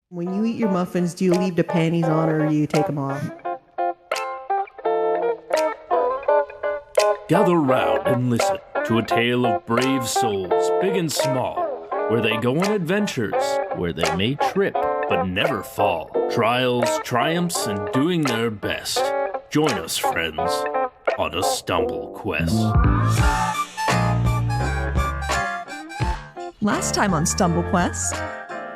When you eat your muffins, do you leave the panties on or do you take them off? Gather round and listen to a tale of brave souls, big and small, where they go on adventures, where they may trip but never fall. Trials, triumphs, and doing their best. Join us, friends, on a stumble quest. Last time on Stumble Quest,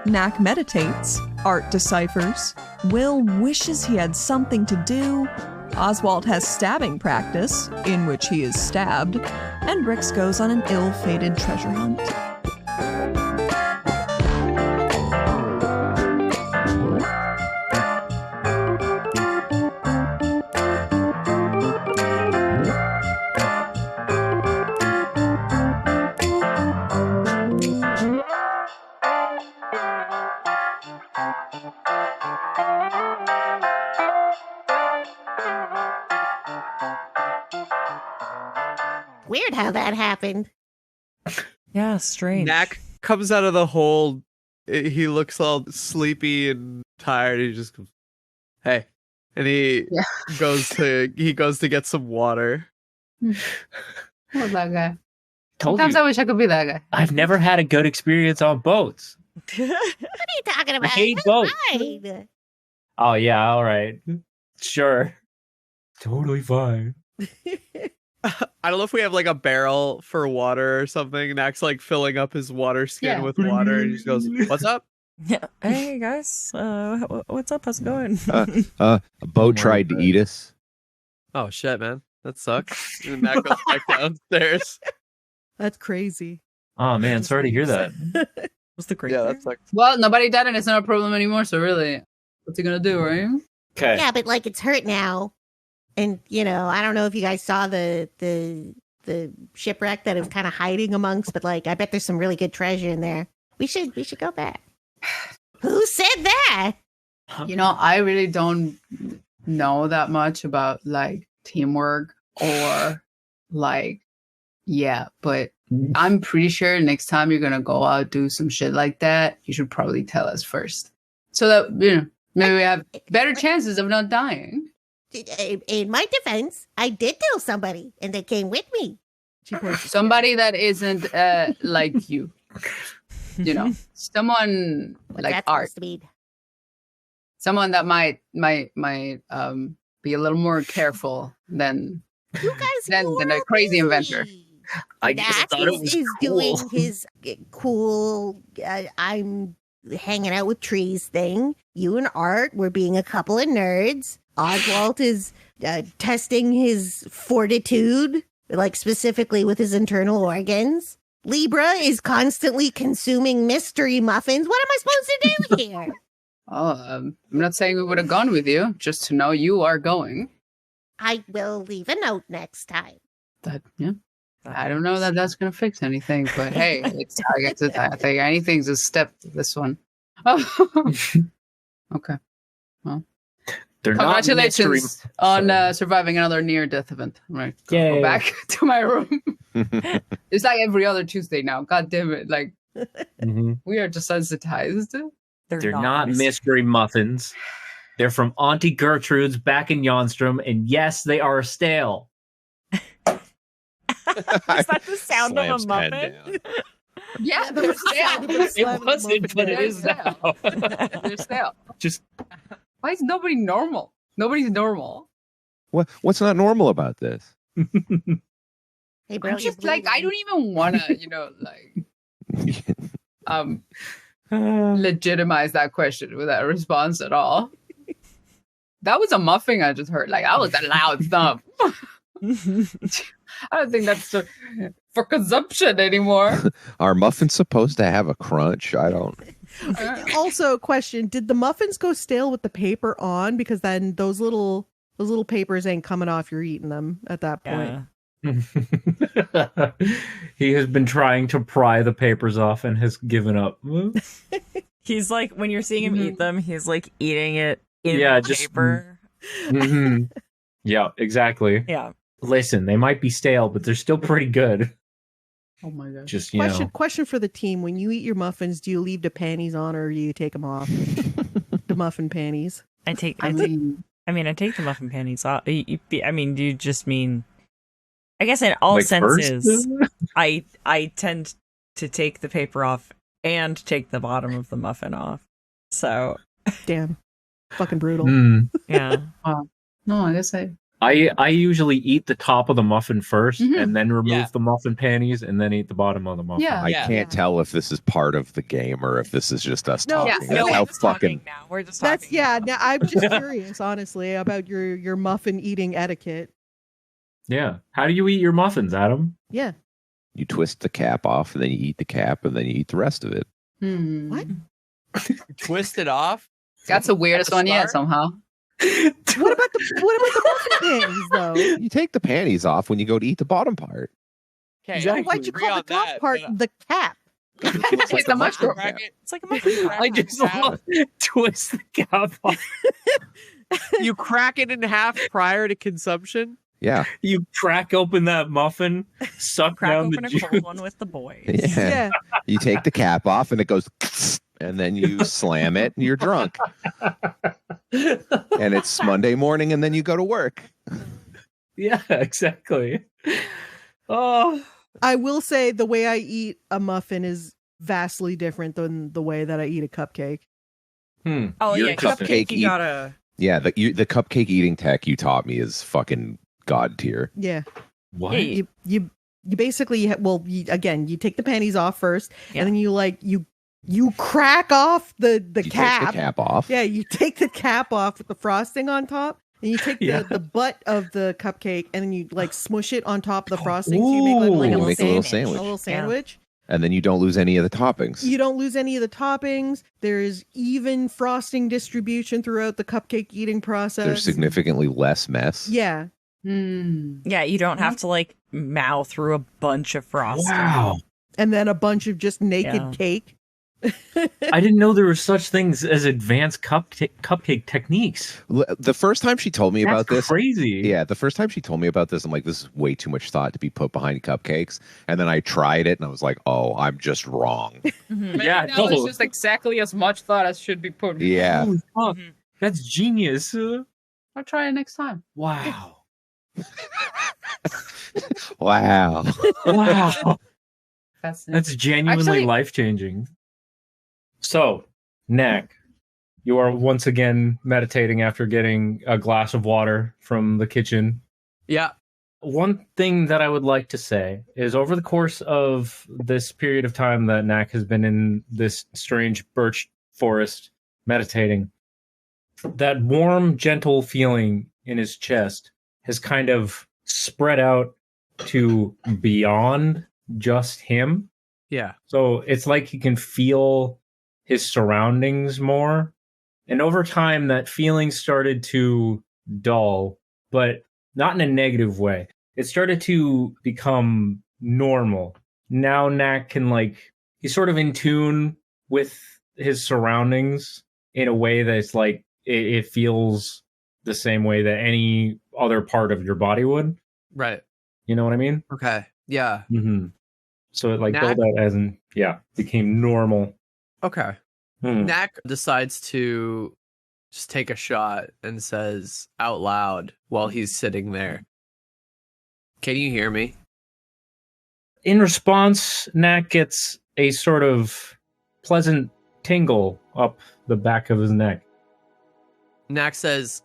Knack meditates, Art deciphers, Will wishes he had something to do, Oswalt has stabbing practice, in which he is stabbed, and Brix goes on an ill-fated treasure hunt. Weird how that happened. Yeah, strange. Knack comes out of the hole. He looks all sleepy and tired. He just goes, "Hey," and he goes to get some water. Poor that guy. Told Sometimes you. I wish I could be that guy. I've never had a good experience on boats. What are you talking about? hate That's boats. fine. Oh, yeah, all right. Sure. Totally fine. I don't know if we have like a barrel for water or something. Knack's like filling up his water skin with water, and he just goes, "What's up?" Yeah. Hey guys, what's up? How's it going? A boat tried to eat us. Oh shit, man, that sucks. And Knack goes back downstairs. That's crazy. Oh, man, sorry to hear that. What's the crazy? Yeah, that sucks. Well, nobody died and it's not a problem anymore, so really, what's he gonna do, right? Okay. Yeah, but like it's hurt now. And, you know, I don't know if you guys saw the shipwreck that it was kind of hiding amongst, but like I bet there's some really good treasure in there. We should go back. Who said that? You know, I really don't know that much about like teamwork or like, but I'm pretty sure next time you're gonna go out do some shit like that, you should probably tell us first, so that maybe we have better chances of not dying. In my defense, I did tell somebody, and they came with me. Somebody that isn't like you, someone What's like that Art, supposed to mean? someone that might be a little more careful than You guys than a crazy inventor. I just Knack thought it was is cool. doing his cool. I'm hanging out with trees thing. You and Art were being a couple of nerds. Oswalt is testing his fortitude, like specifically with his internal organs. Libra is constantly consuming mystery muffins. What am I supposed to do here? I'm not saying we would have gone with you, just to know you are going. I will leave a note next time. I don't know that that's gonna fix anything, but hey, I think anything's a step to this one. Okay. Well, They're not congratulations on surviving another near-death event. I'm gonna go back to my room. It's like every other Tuesday now. God damn it! Like we are desensitized. They're not mystery muffins. They're from Auntie Gertrude's back in Jonstrom, and yes, they are stale. Is that the sound of a muffin? Yeah, they're stale. It wasn't, but it is now. They're stale. Just why is nobody normal? Nobody's normal. What's not normal about this? Hey, bro, I'm just like I don't even want to, legitimize that question with that response at all. That was a muffin I just heard. Like that was a loud thump. I don't think that's for consumption anymore. Are muffins supposed to have a crunch? I don't. Also, question: did the muffins go stale with the paper on? Because then those little papers ain't coming off. You're eating them at that point. Yeah. He has been trying to pry the papers off and has given up. He's like, when you're seeing him eat them, he's like eating it in the paper. Mm-hmm. Yeah, exactly. Yeah. Listen, they might be stale, but they're still pretty good. Oh my god. Just question for the team: when you eat your muffins, do you leave the panties on or do you take them off? the muffin panties. I take I mean, I take the muffin panties off. Do you just mean? I guess in all Like senses, first? I tend to take the paper off and take the bottom of the muffin off. So Damn. Fucking brutal. yeah. no, I guess I usually eat the top of the muffin 1st Mhm. and then remove Yeah. the muffin panties and then eat the bottom of the muffin. Yeah. I can't tell if this is part of the game or if this is just us No, talking. no, That's how we're just talking fucking. now. We're just That's talking yeah. now. Now, I'm just curious, honestly, about your muffin eating etiquette. Yeah. How do you eat your muffins, Adam? Yeah. You twist the cap off, and then you eat the cap, and then you eat the rest of it. What? Twist it off. That's the weirdest the one yet. start? Somehow. What about the muffin panties though? You take the panties off when you go to eat the bottom part. Okay, Exactly. Why'd you agree call the on top that, part but the cap? Looks like the a mushroom. cap. It's like a muffin. I just love twist the cap off. You crack it in half prior to consumption. Yeah. You crack open that muffin, suck Crack down open the a juice. cold one with the boys. Yeah. Yeah. You take the cap off, and it goes, and then you slam it, and you're drunk. And it's Monday morning, and then you go to work. Yeah, exactly. Oh, I will say the way I eat a muffin is vastly different than the way that I eat a cupcake. Oh Your yeah, cupcake you eat- gotta. Yeah, the cupcake eating tech you taught me is fucking god tier. Yeah. what? You basically you take the panties off first, Yeah. and then you crack off the You cap. take the cap off. Yeah, you take the cap off with the frosting on top, and you take Yeah. the butt of the cupcake, and then you like smush it on top of the frosting. So you make like You a make a little sandwich. sandwich. A little sandwich. And then you don't lose any of the toppings. You don't lose any of the toppings. There is even frosting distribution throughout the cupcake eating process. There's significantly less mess. Yeah. Yeah, you don't have to like mow through a bunch of frosting. Wow. And then a bunch of just naked Yeah. cake. I didn't know there were such things as advanced cupcake techniques. The first time she told me about That's this, crazy. yeah, the first time she told me about this, I'm like, this is way too much thought to be put behind cupcakes. And then I tried it, and I was like, oh, I'm just wrong. Yeah, no, totally. it's just exactly as much thought as should be put. Yeah. Holy fuck. Mhm. That's genius. I'll try it next time. Wow. Wow. Wow. Fascinating. That's genuinely Actually- life-changing. So, Knack, you are once again meditating after getting a glass of water from the kitchen. Yeah. One thing that I would like to say is over the course of this period of time that Knack has been in this strange birch forest meditating, that warm, gentle feeling in his chest has kind of spread out to beyond just him. Yeah. So it's like he can feel his surroundings more. And over time, that feeling started to dull, but not in a negative way. It started to become normal. Now Knack can he's sort of in tune with his surroundings in a way that's like, it feels the same way that any other part of your body would. Right. You know what I mean? Okay. Yeah. Mm-hmm. So it Knack- built out as in, became normal. Okay. Hmm. Knack decides to just take a shot and says out loud while he's sitting there, "Can you hear me?" In response, Knack gets a sort of pleasant tingle up the back of his neck. Knack says,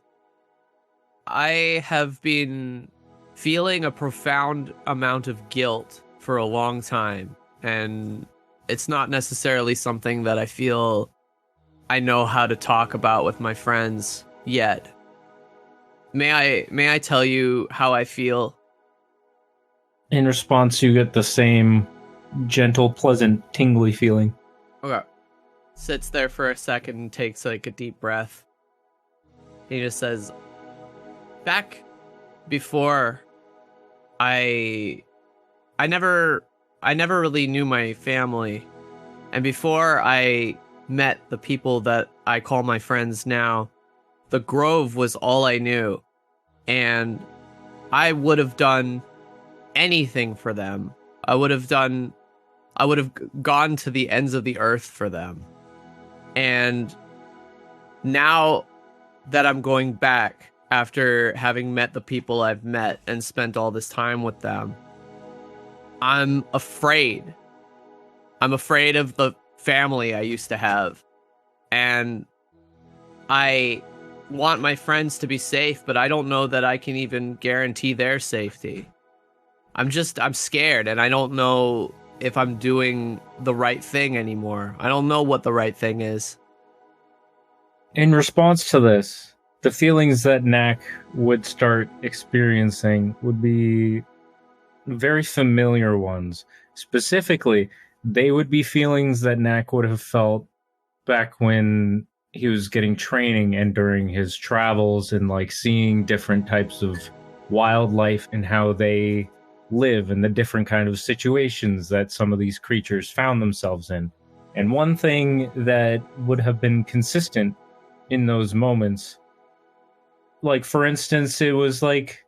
"I have been feeling a profound amount of guilt for a long time, and it's not necessarily something that I feel I know how to talk about with my friends yet. May I tell you how I feel?" In response, you get the same gentle, pleasant, tingly feeling. Okay. Sits there for a second and takes like a deep breath. He just says, "Back before I never really knew my family. And before I met the people that I call my friends now, the Grove was all I knew. And I would have done anything for them. I would have gone to the ends of the earth for them. And now that I'm going back after having met the people I've met and spent all this time with them, I'm afraid. I'm afraid of the family I used to have. And I want my friends to be safe, but I don't know that I can even guarantee their safety. I'm scared, and I don't know if I'm doing the right thing anymore. I don't know what the right thing is. In response to this, the feelings that Knack would start experiencing would be very familiar ones. Specifically, they would be feelings that Knack would have felt back when he was getting training and during his travels and like seeing different types of wildlife and how they live and the different kind of situations that some of these creatures found themselves in. And one thing that would have been consistent in those moments, like for instance, it was like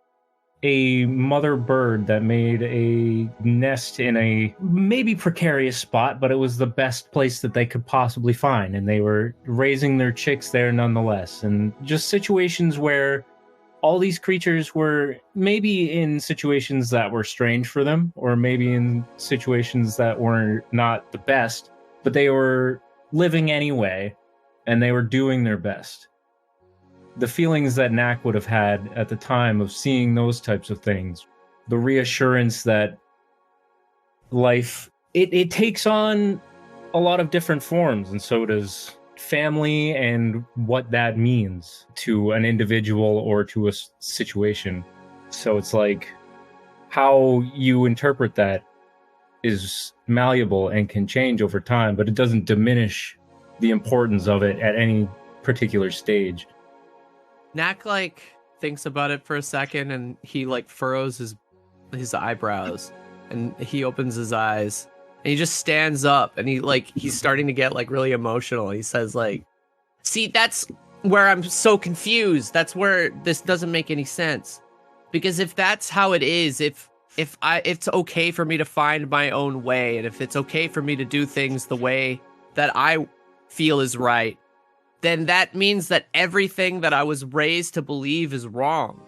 a mother bird that made a nest in a maybe precarious spot, but it was the best place that they could possibly find, and they were raising their chicks there nonetheless. And just situations where all these creatures were maybe in situations that were strange for them, or maybe in situations that were not the best, but they were living anyway, and they were doing their best. The feelings that Knack would have had at the time of seeing those types of things, the reassurance that life, it takes on a lot of different forms, and so does family and what that means to an individual or to a situation. So it's like how you interpret that is malleable and can change over time, but it doesn't diminish the importance of it at any particular stage. Knack like thinks about it for a second, and he like furrows his eyebrows, and he opens his eyes, and he just stands up, and he's starting to get like really emotional. He says like, "See, that's where I'm so confused. That's where this doesn't make any sense. Because if that's how it is, if it's okay for me to find my own way, and if it's okay for me to do things the way that I feel is right, then that means that everything that I was raised to believe is wrong.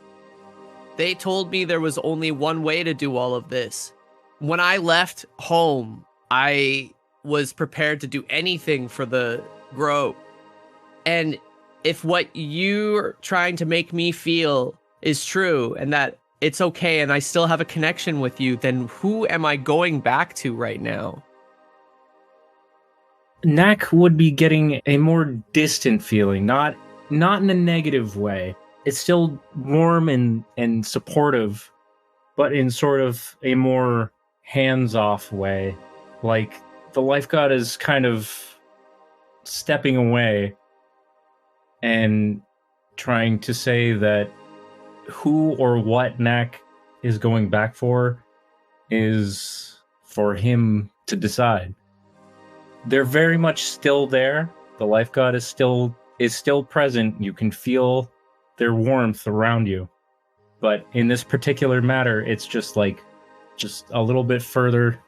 They told me there was only one way to do all of this. When I left home, I was prepared to do anything for the Grove. And if what you're trying to make me feel is true, and that it's okay and I still have a connection with you, then who am I going back to right now?" Knack would be getting a more distant feeling, not in a negative way. It's still warm and supportive, but in sort of a more hands-off way. Like the life god is kind of stepping away and trying to say that who or what Knack is going back for is for him to decide. They're very much still there. The life god is still present. You can feel their warmth around you. But in this particular matter, it's just a little bit further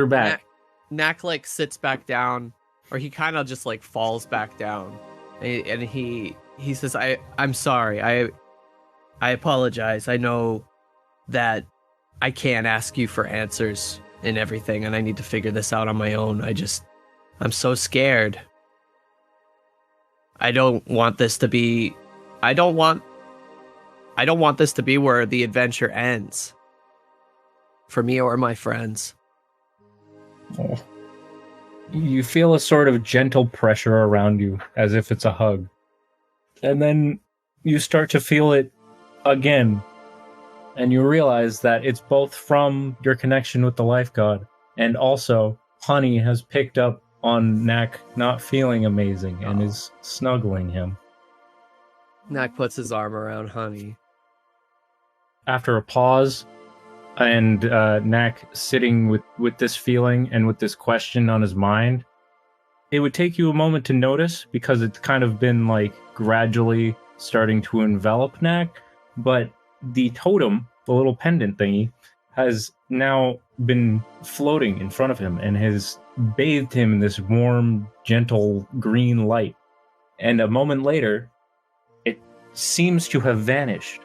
back. Knack like sits back down, or he kind of just like falls back down, and he says, I'm sorry. I apologize. I know that I can't ask you for answers and everything, and I need to figure this out on my own. I'm so scared. I don't want this to be where the adventure ends. For me or my friends. Oh. You feel a sort of gentle pressure around you, as if it's a hug. And then you start to feel it again. And you realize that it's both from your connection with the life god, and also Honey has picked up on Knack not feeling amazing and is snuggling him. Knack puts his arm around Honey. After a pause, and Knack sitting with this feeling and with this question on his mind, it would take you a moment to notice, because it's kind of been like gradually starting to envelop Knack, but the totem, the little pendant thingy, has now been floating in front of him and has bathed him in this warm, gentle green light. And a moment later, it seems to have vanished.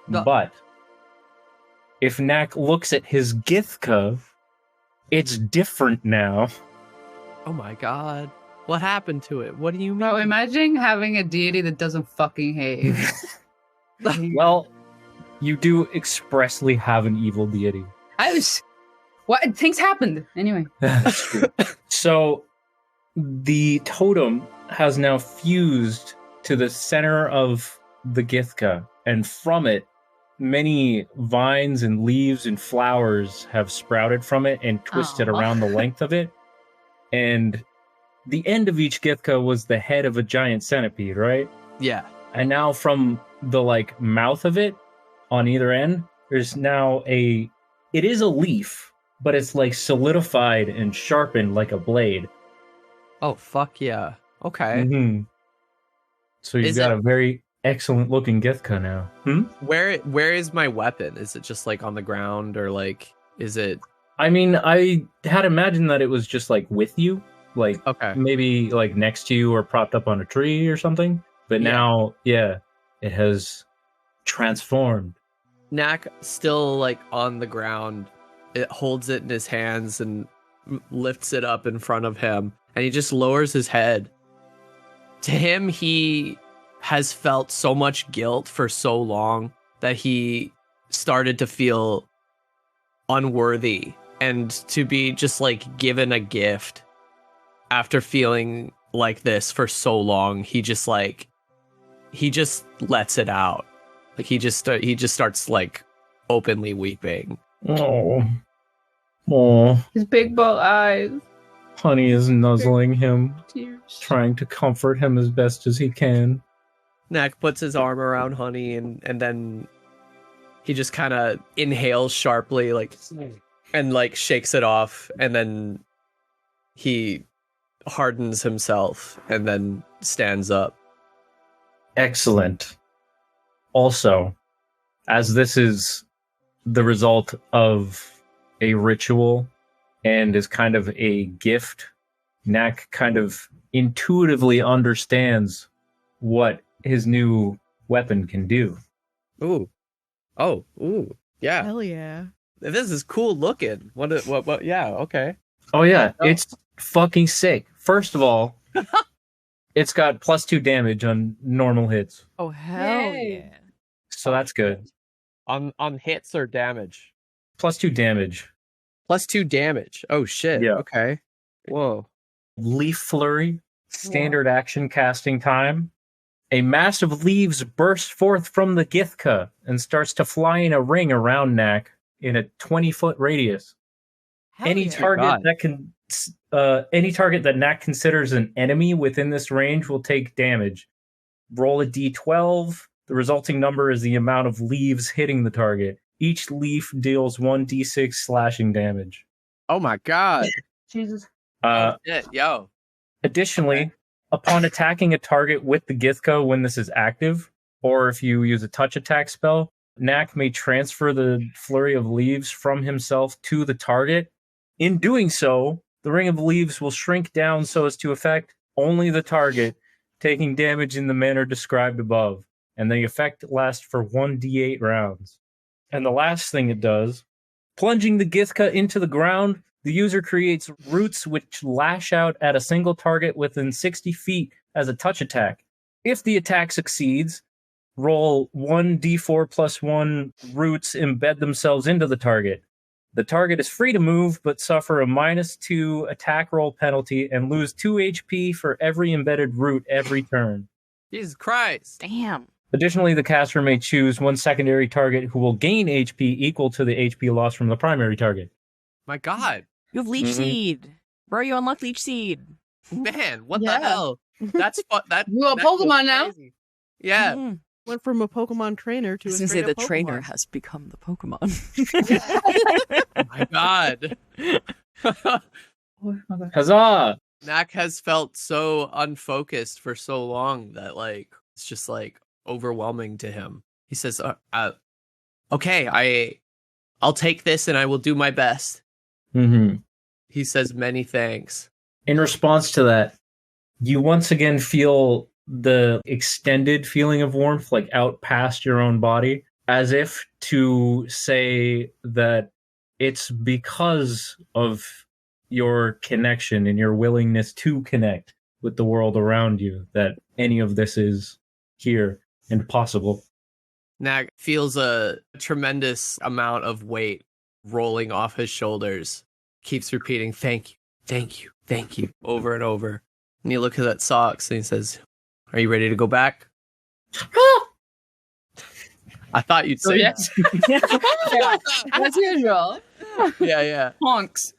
But if Knack looks at his Githka, it's different now. Oh my god. What happened to it? What do you mean? Bro, imagine having a deity that doesn't fucking hate. Well, you do expressly have an evil deity. What? Things happened. Anyway. That's true. So, the totem has now fused to the center of the Githka, and from it, many vines and leaves and flowers have sprouted from it and twisted around the length of it. And the end of each Githka was the head of a giant centipede, right? Yeah. And now from the like mouth of it on either end, there's now it is a leaf, but it's like solidified and sharpened like a blade. Oh, fuck yeah. Okay. Mm-hmm. So you've got a very excellent looking Githka now. Where is my weapon? Is it just like on the ground, or like is it? I mean, I had imagined that it was just like with you, like maybe like next to you or propped up on a tree or something. But now, it has transformed. Knack still like on the ground. It holds it in his hands and lifts it up in front of him, and he just lowers his head. To him, he has felt so much guilt for so long that he started to feel unworthy, and to be just like given a gift after feeling like this for so long, he just lets it out. Like he just starts like openly weeping. Oh, his big bull eyes. Honey is nuzzling him, Tears. trying to comfort him as best as he can. Knack puts his arm around Honey, and then he just kind of inhales sharply, like, and like shakes it off, and then he hardens himself and then stands up. Excellent. Also, as this is the result of a ritual and is kind of a gift, Knack kind of intuitively understands what his new weapon can do. Ooh. Oh, ooh. Yeah. Hell yeah. This is cool looking. What yeah, okay. Oh yeah, it's fucking sick. First of all, it's got +2 damage on normal hits. Oh hell yeah. So that's good. On hits or damage? +2 damage. +2 damage. Oh shit. Yeah. Okay. Whoa. Leaf Flurry, standard action casting time. A mass of leaves bursts forth from the Githka and starts to fly in a ring around Knack in a 20-foot radius. Any target that Knack considers an enemy within this range will take damage. Roll a d12. The resulting number is the amount of leaves hitting the target. Each leaf deals 1d6 slashing damage. Oh my god. Jesus. Shit, yo. Additionally, upon attacking a target with the Githka when this is active, or if you use a touch attack spell, Knack may transfer the flurry of leaves from himself to the target. In doing so, the ring of leaves will shrink down so as to affect only the target, taking damage in the manner described above, and the effect lasts for 1d8 rounds. And the last thing it does, plunging the Githka into the ground, the user creates roots which lash out at a single target within 60 feet as a touch attack. If the attack succeeds, roll 1d4 plus 1 roots embed themselves into the target. The target is free to move, but suffer a -2 attack roll penalty and lose 2 HP for every embedded root every turn. Jesus Christ. Damn. Additionally, the caster may choose one secondary target who will gain HP equal to the HP loss from the primary target. My god. You have Leech Seed. Bro, you unlock Leech Seed. Man, what the hell? That's that. You a Pokemon now? Yeah. Mhm. Went from a Pokemon trainer to I a was gonna say straight the up trainer Pokemon. has become the Pokemon. My god. Huzzah! Knack has felt so unfocused for so long that like it's just like overwhelming to him. He says, "Okay, I'll take this and I will do my best." Mm-hmm. He says many thanks. In response to that, You once again feel the extended feeling of warmth, like out past your own body, as if to say that it's because of your connection and your willingness to connect with the world around you that any of this is here and possible. Knack feels a tremendous amount of weight rolling off his shoulders. Keeps repeating, thank you, thank you, thank you, over and over. And you look at that socks and he says, are you ready to go back? I thought you'd say yes. Yeah, as usual. Yeah. Honks.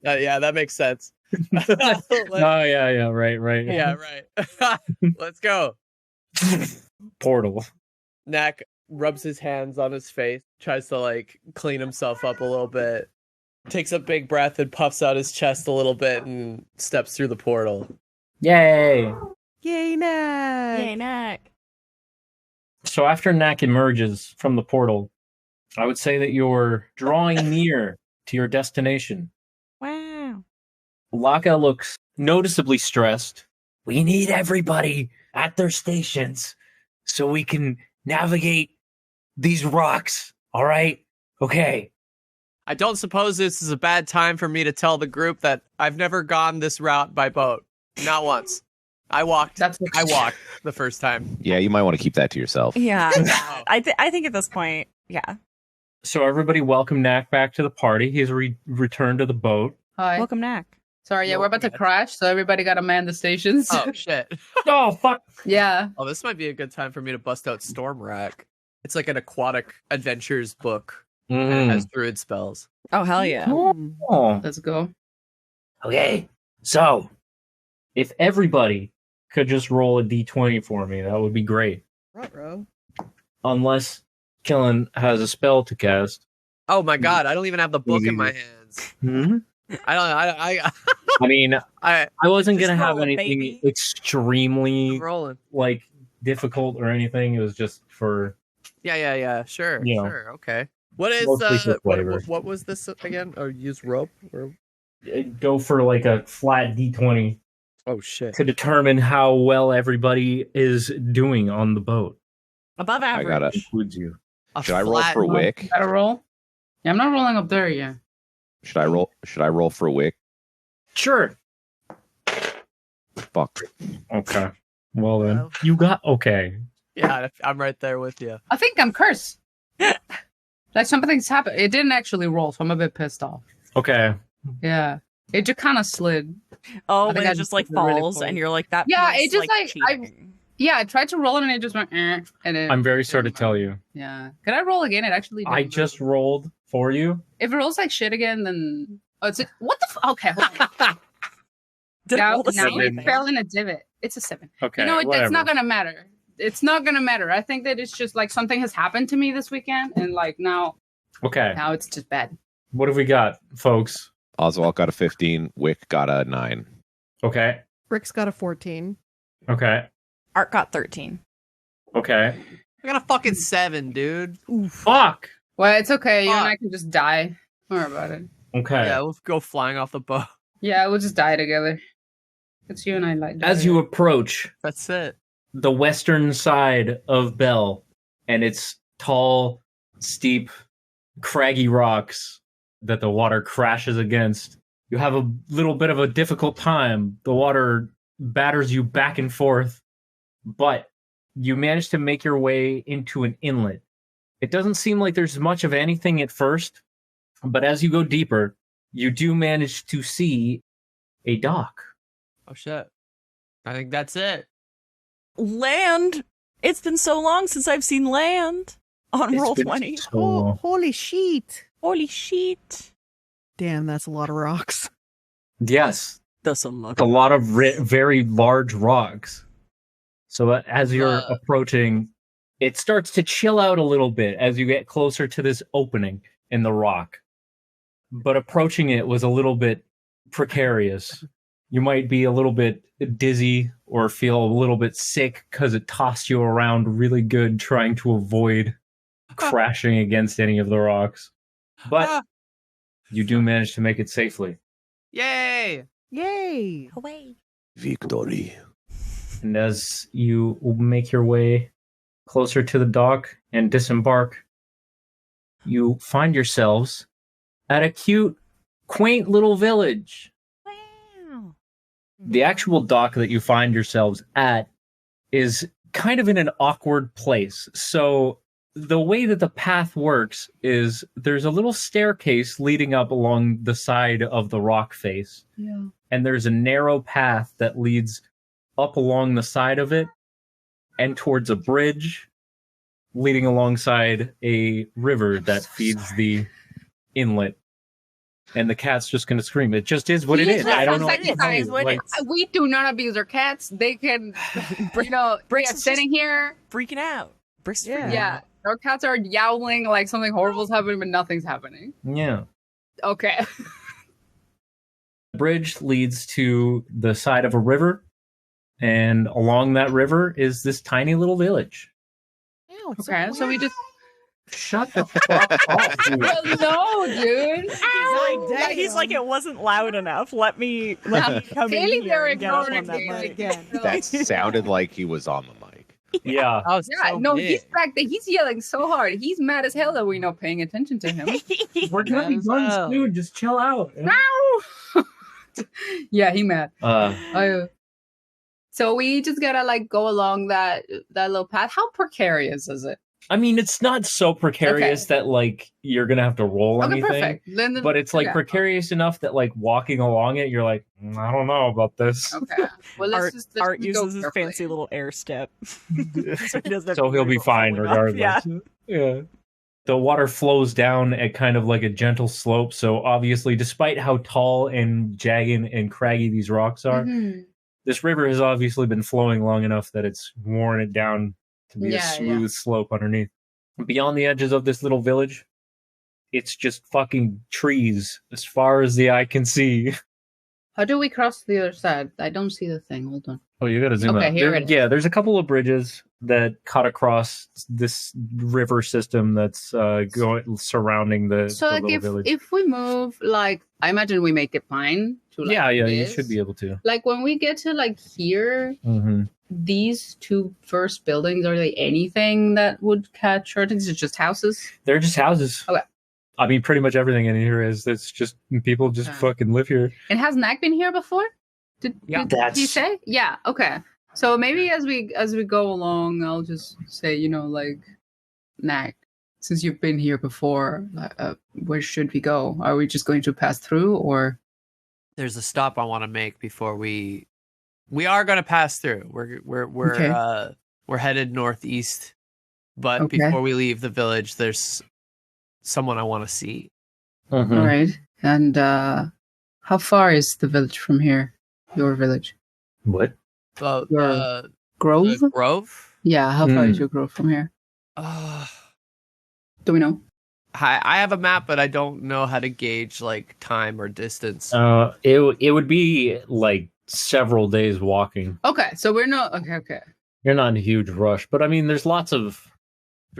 Yeah, that makes sense. Yeah, right. Yeah, right. Let's go. Portal. Knack rubs his hands on his face, tries to like clean himself up a little bit, takes a big breath and puffs out his chest a little bit and steps through the portal. Yay! Yay, Knack! Yay, Knack. So after Knack emerges from the portal, I would say that you're drawing near to your destination. Wow. Laka looks noticeably stressed. We need everybody at their stations so we can navigate these rocks. All right? Okay. I don't suppose this is a bad time for me to tell the group that I've never gone this route by boat. Not once. I walked the first time. Yeah, you might want to keep that to yourself. Yeah. I think at this point, yeah. So everybody welcome Knack back to the party. He's returned to the boat. Hi. Welcome, Knack. Sorry, yeah, we're about to crash, so everybody got to man the stations. Oh, shit. Oh, fuck. Yeah. Oh, this might be a good time for me to bust out Storm Rack. It's like an aquatic adventures book. And it has druid spells. Oh, hell yeah. Oh. Let's go. Okay. So, if everybody could just roll a d20 for me, that would be great. Ruh-roh. Unless Kellan has a spell to cast. Oh my god, I don't even have the book in my hands. Hmm? I mean, I wasn't going to have roll it, anything baby. extremely rolling. like difficult or anything. It was just for Yeah. Sure. You know. Sure. Okay. What is Mostly for flavor. what was this again? Or use rope or go for like a flat d20 oh shit. to determine how well everybody is doing on the boat. Above I average. got it. Includes you. Should I roll for a wick? Gotta roll? Yeah, I'm not rolling up there yet. Should I roll for a wick? Sure. Fuck. Okay. Well then, Well. you got okay. Yeah, I'm right there with you. I think I'm cursed. Like something's happened. It didn't actually roll, so I'm a bit pissed off. Okay. Yeah. It just kind of slid. Oh, I think when I it just like did really falls poorly. and you're like, that Yeah, feels it just, like, cheating. Yeah, I tried to roll it and it just went, and it, I'm very sorry to tell you. yeah. Can I roll again? It actually didn't I move. just rolled for you. If it rolls like shit again, then... Oh, it's a... What the okay, hold on. Did it now roll the now same it thing? fell in a divot. It's a 7. Okay. You know what? whatever. It's not going to matter. It's not going to matter. I think that it's just like something has happened to me this weekend, and like now Okay. it's just bad. What have we got, folks? Oswalt got a 15. Wick got a 9. Okay. Brix got a 14. Okay. Art got 13. Okay. I got a fucking 7, dude. Fuck. Well, it's okay. You and Fuck. I can just die. Don't worry about it. Okay. Yeah, we'll go flying off the boat. Yeah, we'll just die together. It's you and I like. As you approach That's it. the western side of Bell and its tall, steep, craggy rocks that the water crashes against, you have a little bit of a difficult time. The water batters you back and forth, but you manage to make your way into an inlet. It doesn't seem like there's much of anything at first, but as you go deeper, you do manage to see a dock. Oh shit. I think that's it. Land. It's been so long since I've seen land on It's roll been 20. so Oh, long. holy shit. Holy shit. Damn, that's a lot of rocks. Yes, That's a lot. a lot of very large rocks. So as you're approaching, it starts to chill out a little bit as you get closer to this opening in the rock. But approaching it was a little bit precarious. You might be a little bit dizzy or feel a little bit sick because it tossed you around really good trying to avoid crashing against any of the rocks. But you do manage to make it safely. Yay! Yay. Away. Victory. And as you make your way closer to the dock and disembark, you find yourselves at a cute, quaint little village. Wow. The actual dock that you find yourselves at is kind of in an awkward place. So the way that the path works is there's a little staircase leading up along the side of the rock face. Yeah. And there's a narrow path that leads up along the side of it and towards a bridge leading alongside a river that feeds the inlet. And the cat's just going to scream. It just is what it is. I don't know. We do not abuse our cats. They can, Brix is sitting here freaking out. Brix Yeah. Our cats are yowling like something horrible's happening, but nothing's happening. Yeah. Okay. The bridge leads to the side of a river, and along that river is this tiny little village. Okay, so we just shut the fuck up. Dude. Well, no, dude. He's like, it wasn't loud enough. Let me come in here and get up on that mic again. That sounded like he was on the mic. Yeah. He's back there. He's yelling so hard. He's mad as hell that we're not paying attention to him. We're gonna be guns, dude. Just chill out. No. Yeah, he mad. So we just gotta like go along that little path. How precarious is it? I mean, it's not so precarious that like you're gonna have to roll anything. Perfect. Then but it's like precarious enough that like walking along it, you're like, I don't know about this. Okay. Well, let's Art uses his fancy little air step, so he'll be fine regardless. Yeah. The water flows down at kind of like a gentle slope. So obviously, despite how tall and jagged and craggy these rocks are, this river has obviously been flowing long enough that it's worn it down to be a smooth slope underneath. Beyond the edges of this little village, it's just fucking trees as far as the eye can see. How do we cross to the other side? I don't see the thing. Hold on. Oh, you gotta zoom out. There's a couple of bridges that cut across this river system that's going surrounding the little village. If we move, like, I imagine we make it fine. You should be able to. Like when we get to like here, these two first buildings, are they anything that would catch? Or these are just houses? They're just houses. Okay. I mean, pretty much everything in here is. It's just people just fucking live here. And has Knack been here before? Did he say? Yeah. Okay. So maybe as we go along, I'll just say, like, Knack, since you've been here before, where should we go? Are we just going to pass through, or? There's a stop I want to make before we are going to pass through. We're headed northeast, but before we leave the village, there's someone I want to see. All right. And how far is the village from here? Your village? What? Grove? The grove? Yeah, how far is your grove from here? Do we know? I have a map, but I don't know how to gauge like time or distance. It would be like several days walking. Okay, so we're not okay. You're not in a huge rush, but I mean, there's lots of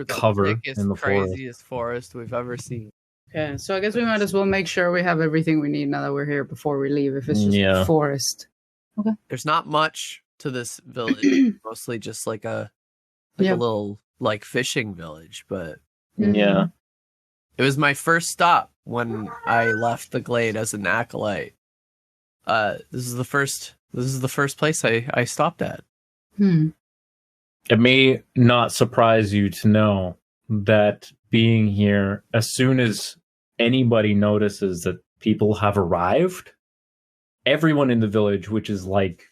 cover in the craziest forest we've ever seen. Okay, so I guess we might as well make sure we have everything we need now that we're here before we leave. If it's just forest, okay. There's not much to this village. Mostly just like a little like fishing village, but yeah. It was my first stop when I left the glade as an acolyte. This is the first place I stopped at. It may not surprise you to know that being here, as soon as anybody notices that people have arrived, everyone in the village, which is like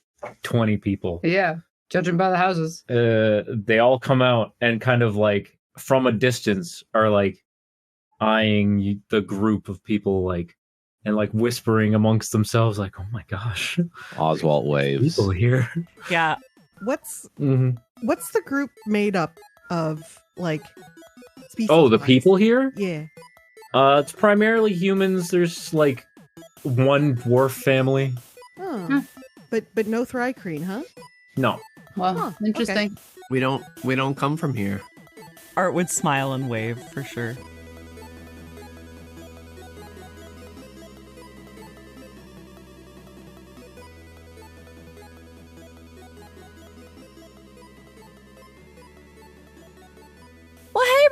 20 people. Yeah, judging by the houses. They all come out and kind of like from a distance are like eyeing the group of people like and like whispering amongst themselves like, oh my gosh. Oswalt waves. People here. Yeah. What's the group made up of, like, species? Oh, the people here? Yeah. It's primarily humans. There's like one dwarf family. Oh. But no Thrycreen, huh? No. Well, interesting. Okay. We don't come from here. Art would smile and wave for sure.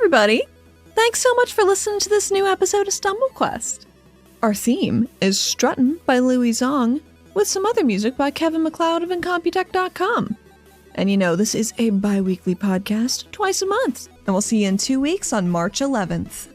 everybody! Thanks so much for listening to this new episode of StumbleQuest. Our theme is Struttin by Louie Zong, with some other music by Kevin MacLeod of Incompetech.com. And you know, this is a bi-weekly podcast, twice a month, and we'll see you in 2 weeks on March 11th.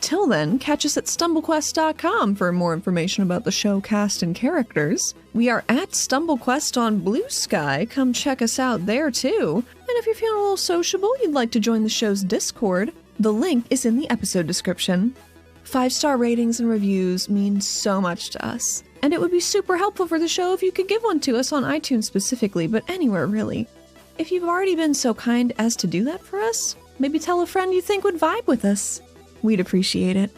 Till then, catch us at StumbleQuest.com for more information about the show, cast, and characters. We are at StumbleQuest on Blue Sky. Come check us out there, too. And if you're feeling a little sociable, you'd like to join the show's Discord, the link is in the episode description. 5-star ratings and reviews mean so much to us, and it would be super helpful for the show if you could give one to us on iTunes specifically, but anywhere really. If you've already been so kind as to do that for us, maybe tell a friend you think would vibe with us. We'd appreciate it.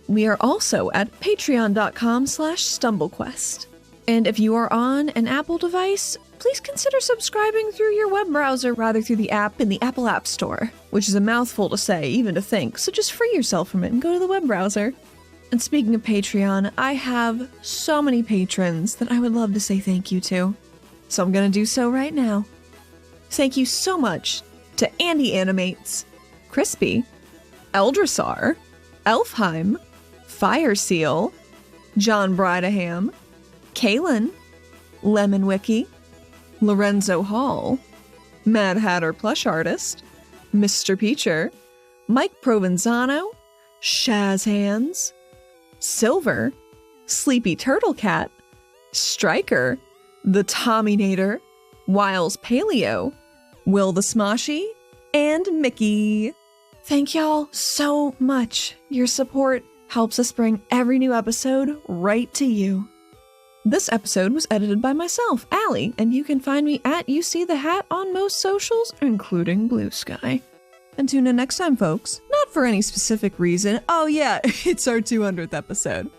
We are also at patreon.com/StumbleQuest. And if you are on an Apple device, please consider subscribing through your web browser rather through the app in the Apple App Store, which is a mouthful to say, even to think, so just free yourself from it and go to the web browser. And speaking of Patreon, I have so many patrons that I would love to say thank you to. So I'm going to do so right now. Thank you so much to Andy Animates, Crispy, Eldrasar, Elfheim, Fire Seal, John Bridaham, Kaylin, Lemon Wiki, Lorenzo Hall, Mad Hatter Plush Artist, Mr. Peacher, Mike Provenzano, Shaz Hands, Silver, Sleepy Turtle Cat, Striker, The Tommynator, Wiles Paleo, Will the Smoshy, and Mickey. Thank y'all so much. Your support helps us bring every new episode right to you. This episode was edited by myself, Allie, and you can find me at YouSeeTheHat on most socials, including Blue Sky. And tune in next time, folks. Not for any specific reason. Oh yeah, it's our 200th episode.